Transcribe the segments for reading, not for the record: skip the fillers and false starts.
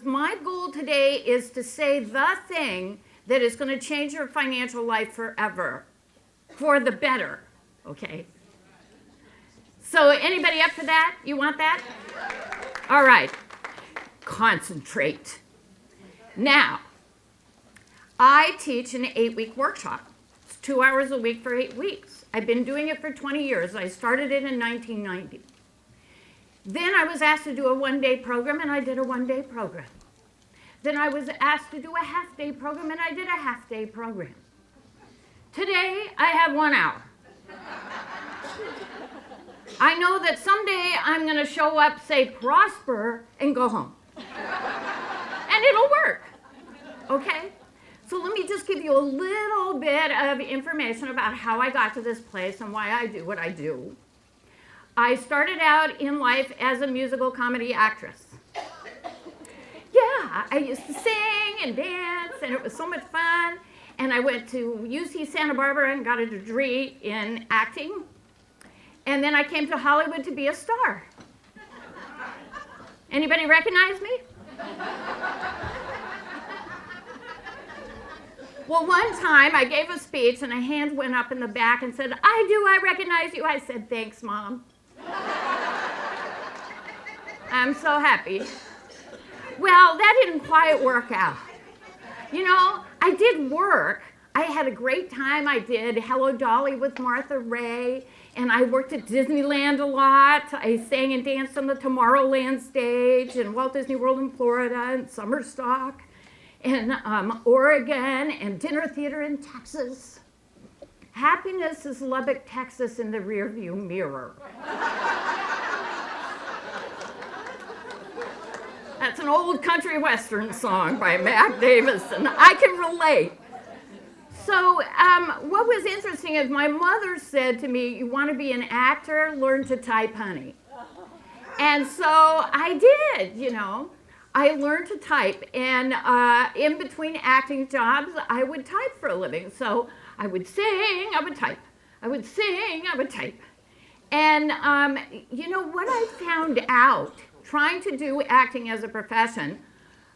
My goal today is to say the thing that is going to change your financial life forever, for the better, okay? So anybody up for that? You want that? All right. Concentrate. Now, I teach an 8-week workshop. It's 2 hours a week for 8 weeks. I've been doing it for 20 years. I started it in 1990. Then I was asked to do a one-day program, and I did a one-day program. Then I was asked to do a half-day program, and I did a half-day program. Today, I have 1 hour. I know that someday I'm going to show up, say, prosper, and go home. And it'll work, okay? So let me just give you a little bit of information about how I got to this place and why I do what I do. I started out in life as a musical comedy actress. Yeah, I used to sing and dance, and it was so much fun. And I went to UC Santa Barbara and got a degree in acting. And then I came to Hollywood to be a star. Anybody recognize me? Well, one time I gave a speech, and a hand went up in the back and said, I recognize you. I said, thanks, Mom. I'm so happy. Well, that didn't quite work out. You know, I did work. I had a great time. I did Hello, Dolly with Martha Ray, and I worked at Disneyland a lot. I sang and danced on the Tomorrowland stage, and Walt Disney World in Florida, and Summer Stock, and Oregon, and dinner theater in Texas. Happiness is Lubbock, Texas in the rearview mirror. That's an old country western song by Mac Davis, and I can relate. So what was interesting is my mother said to me, you want to be an actor, learn to type, honey. And so I did, you know. I learned to type, and in between acting jobs, I would type for a living. So I would sing, I would type. I would sing, I would type. And you know what I found out, trying to do acting as a profession,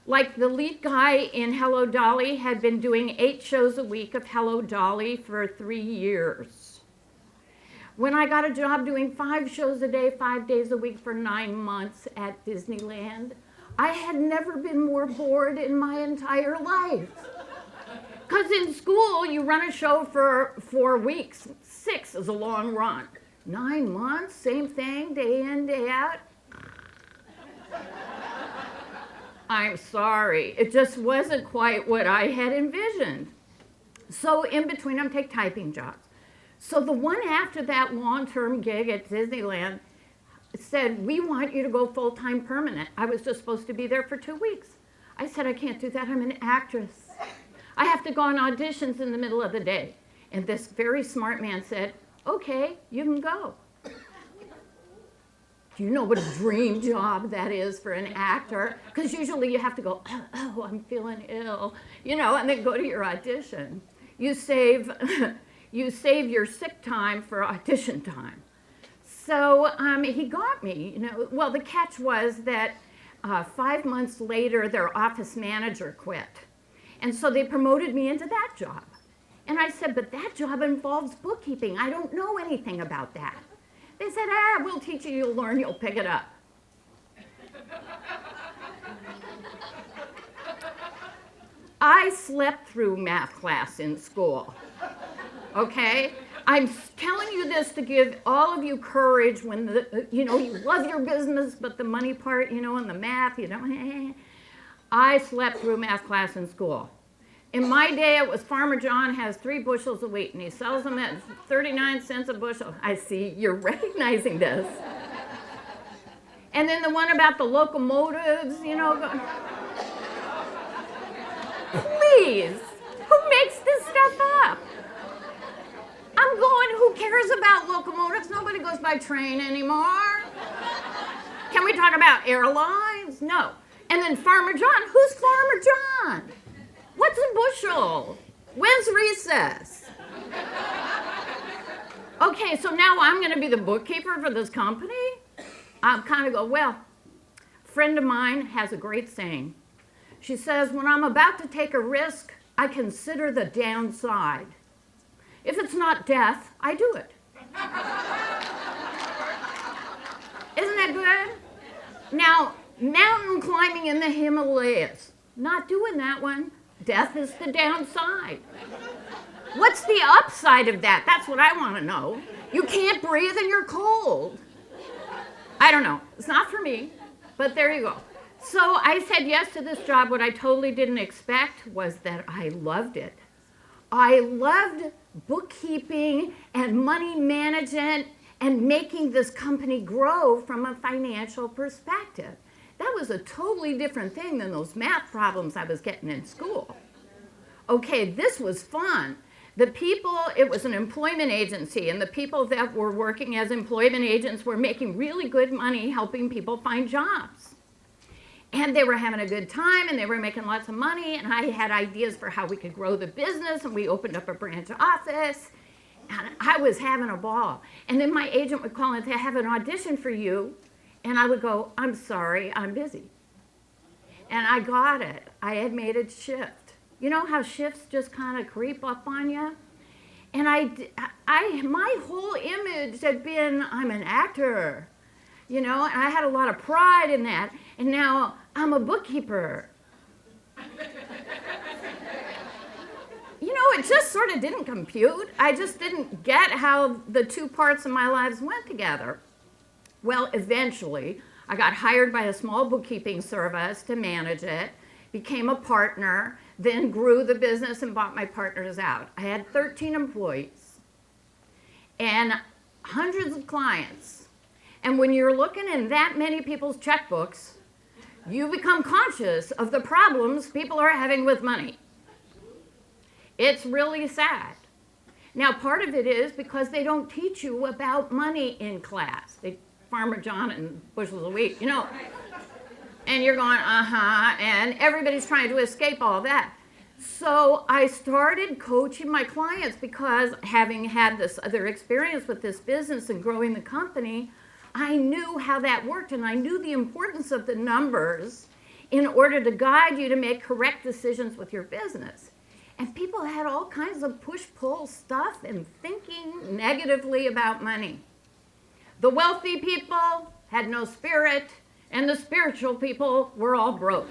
like the lead guy in Hello, Dolly had been doing 8 shows a week of Hello, Dolly for 3 years. When I got a job doing 5 shows a day, 5 days a week for 9 months at Disneyland, I had never been more bored in my entire life. Because in school, you run a show for 4 weeks. 6 is a long run. 9 months, same thing, day in, day out. I'm sorry, it just wasn't quite what I had envisioned. So in between, I'm taking typing jobs. So the one after that long-term gig at Disneyland said, we want you to go full-time permanent. I was just supposed to be there for 2 weeks. I said, I can't do that, I'm an actress. I have to go on auditions in the middle of the day. And this very smart man said, okay, you can go. Do you know what a dream job that is for an actor? Because usually you have to go, oh, I'm feeling ill, you know, and then go to your audition. You save your sick time for audition time. So he got me, you know. Well, the catch was that 5 months later, their office manager quit. And so they promoted me into that job. And I said, but that job involves bookkeeping. I don't know anything about that. They said, we'll teach you, you'll learn, you'll pick it up. I slept through math class in school, okay? I'm telling you this to give all of you courage when, you know, you love your business, but the money part, you know, and the math, you know, I slept through math class in school. In my day, it was Farmer John has 3 bushels of wheat, and he sells them at 39 cents a bushel. I see you're recognizing this. And then the one about the locomotives, you know. Please, who makes this stuff up? I'm going, who cares about locomotives? Nobody goes by train anymore. Can we talk about airlines? No. And then Farmer John, who's Farmer John? What's a bushel? When's recess? Okay, so now I'm going to be the bookkeeper for this company? I kind of go, well, a friend of mine has a great saying. She says, when I'm about to take a risk, I consider the downside. If it's not death, I do it. Isn't that good? Now, mountain climbing in the Himalayas, not doing that one. Death is the downside. What's the upside of that? That's what I want to know. You can't breathe and you're cold. I don't know. It's not for me, but there you go. So I said yes to this job. What I totally didn't expect was that I loved it. I loved bookkeeping and money management and making this company grow from a financial perspective. That was a totally different thing than those math problems I was getting in school. Okay, this was fun. The people, it was an employment agency, and the people that were working as employment agents were making really good money helping people find jobs. And they were having a good time, and they were making lots of money, and I had ideas for how we could grow the business, and we opened up a branch office, and I was having a ball. And then my agent would call and say, I have an audition for you, and I would go, I'm sorry, I'm busy. And I got it. I had made a shift. You know how shifts just kind of creep up on you? And my whole image had been, I'm an actor, you know, and I had a lot of pride in that. And now I'm a bookkeeper. You know, it just sort of didn't compute. I just didn't get how the two parts of my lives went together. Well, eventually, I got hired by a small bookkeeping service to manage it, became a partner, then grew the business and bought my partners out. I had 13 employees and hundreds of clients. And when you're looking in that many people's checkbooks, you become conscious of the problems people are having with money. It's really sad. Now, part of it is because they don't teach you about money in class. Farmer John and bushels of wheat, you know. And you're going, and everybody's trying to escape all that. So I started coaching my clients because having had this other experience with this business and growing the company, I knew how that worked, and I knew the importance of the numbers in order to guide you to make correct decisions with your business. And people had all kinds of push-pull stuff and thinking negatively about money. The wealthy people had no spirit, and the spiritual people were all broke.